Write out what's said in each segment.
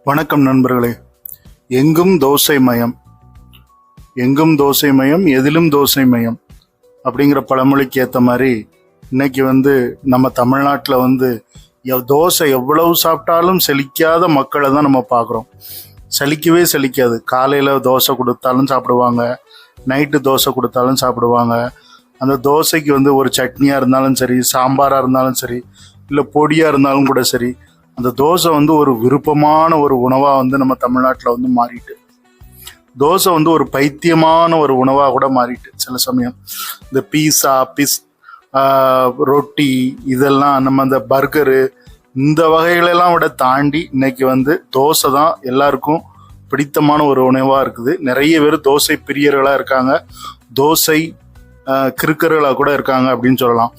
வணக்கம் நண்பர்களே. எங்கும் தோசை மயம், எங்கும் தோசை மயம், எதிலும் தோசை மயம் அப்படிங்கிற பழமொழிக்கு ஏற்ற மாதிரி இன்னைக்கு நம்ம தமிழ்நாட்டில் தோசை எவ்வளவு சாப்பிட்டாலும் செழிக்காத மக்களை தான் நம்ம பார்க்குறோம். செழிக்கவே செழிக்காது. காலையில் தோசை கொடுத்தாலும் சாப்பிடுவாங்க, நைட்டு தோசை கொடுத்தாலும் சாப்பிடுவாங்க. அந்த தோசைக்கு ஒரு சட்னியாக இருந்தாலும் சரி, சாம்பாராக இருந்தாலும் சரி, இல்லை பொடியாக இருந்தாலும் கூட சரி, அந்த தோசை ஒரு விருப்பமான ஒரு உணவாக நம்ம தமிழ்நாட்டில் மாறிட்டு, தோசை ஒரு பைத்தியமான ஒரு உணவாக கூட மாறிட்டு. சில சமயம் இந்த பீஸா, ரொட்டி, இதெல்லாம் நம்ம அந்த பர்கரு, இந்த வகைகளெல்லாம் விட தாண்டி இன்னைக்கு தோசை தான் எல்லாருக்கும் பிடித்தமான ஒரு உணவாக இருக்குது. நிறைய பேர் தோசை பிரியர்களாக இருக்காங்க, தோசை கிறுக்கர்களாக கூட இருக்காங்க அப்படின்னு சொல்லலாம்.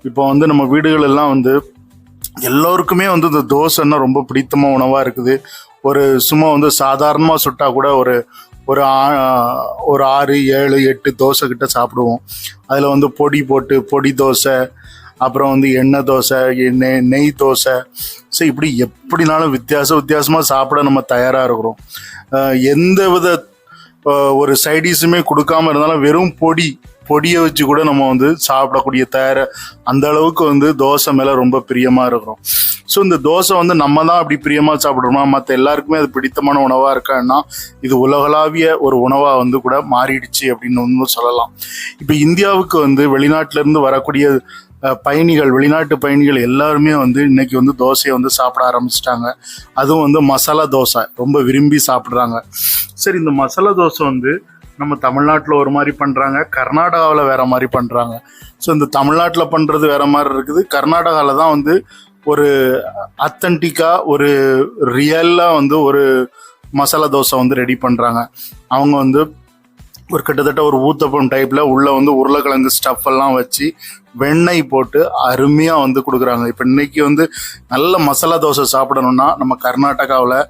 இப்போ நம்ம வீடுகள் எல்லாம் எல்லோருக்குமே இந்த தோசைன்னா ரொம்ப பிடித்தமான உணவாக இருக்குது. சும்மா சாதாரணமாக சுட்டா கூட ஒரு 6, 7, 8 தோசை கிட்ட சாப்பிடுவோம். அதில் பொடி போட்டு பொடி தோசை, அப்புறம் எண்ணெய் தோசை, நெய் தோசை, ஸோ இப்படி எப்படினாலும் வித்தியாசமாக சாப்பிட நம்ம தயாராக இருக்கிறோம். எந்த வித ஒரு சைடிஷுமே கொடுக்காம இருந்தாலும் வெறும் பொடியை வச்சு கூட நம்ம சாப்பிடக்கூடிய அந்த அளவுக்கு தோசை மேலே ரொம்ப பிரியமாக இருக்கிறோம். ஸோ இந்த தோசை நம்ம தான் அப்படி பிரியமாக சாப்பிட்றோமா, மற்ற எல்லாருக்குமே அது பிடித்தமான உணவாக இருக்கான்னா இது உலகளாவிய ஒரு உணவாக கூட மாறிடுச்சு அப்படின்னு சொல்லலாம். இப்போ இந்தியாவுக்கு வெளிநாட்டிலேருந்து வரக்கூடிய வெளிநாட்டு பயணிகள் எல்லாருமே இன்னைக்கு தோசையை சாப்பிட ஆரம்பிச்சிட்டாங்க. அதுவும் மசாலா தோசை ரொம்ப விரும்பி சாப்பிட்றாங்க. சரி, இந்த மசாலா தோசை நம்ம தமிழ்நாட்டில் ஒரு மாதிரி பண்ணுறாங்க, கர்நாடகாவில் வேற மாதிரி பண்ணுறாங்க. ஸோ இந்த தமிழ்நாட்டில் பண்ணுறது வேற மாதிரி இருக்குது, கர்நாடகாவில் தான் ஒரு அத்தன்டிக்காக ஒரு ரியலாக ஒரு மசாலா தோசை ரெடி பண்ணுறாங்க. அவங்க ஒரு கிட்டத்தட்ட ஒரு ஊத்தப்பம் டைப்பில் உள்ள உருளைக்கிழங்கு ஸ்டஃப் எல்லாம் வச்சு வெண்ணெய் போட்டு அருமையாக கொடுக்குறாங்க. இப்போ இன்னைக்கு நல்ல மசாலா தோசை சாப்பிடணும்னா நம்ம கர்நாடகாவில்,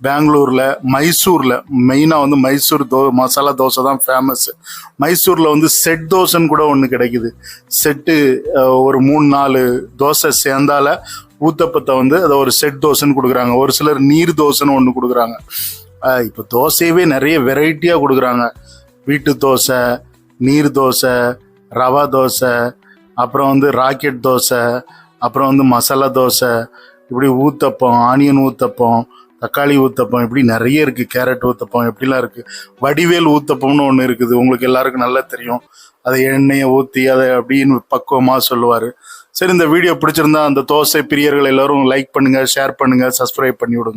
பெங்களூரில், மைசூரில், மெயினாக மைசூர் மசாலா தோசை தான் ஃபேமஸ். மைசூரில் செட் தோசைன்னு கூட ஒன்று கிடைக்குது. செட்டு ஒரு 3-4 தோசை சேர்ந்தால ஊத்தப்பத்தை அதை ஒரு செட் தோசைன்னு கொடுக்குறாங்க. ஒரு சிலர் நீர் தோசைன்னு ஒன்று கொடுக்குறாங்க. இப்போ தோசையவே நிறைய வெரைட்டியாக கொடுக்குறாங்க. வீட்டு தோசை, நீர் தோசை, ரவா தோசை, அப்புறம் ராக்கெட் தோசை, அப்புறம் மசாலா தோசை, இப்படி ஊத்தப்பம், ஆனியன் ஊத்தப்பம், தக்காளி ஊத்தப்பம், இப்படி நிறைய இருக்குது. கேரட் ஊத்தப்பம் எப்படிலாம் இருக்குது. வடிவேல் ஊத்தப்பம்னு ஒன்று இருக்குது, உங்களுக்கு எல்லாருக்கும் நல்லா தெரியும். அதை எண்ணெயை ஊற்றி அதை அப்படின்னு பக்குவமாக சொல்லுவார். சரி, இந்த வீடியோ பிடிச்சிருந்தா அந்த தோசை பிரியர்கள் எல்லோரும் லைக் பண்ணுங்கள், ஷேர் பண்ணுங்கள், சப்ஸ்கிரைப் பண்ணி விடுங்க.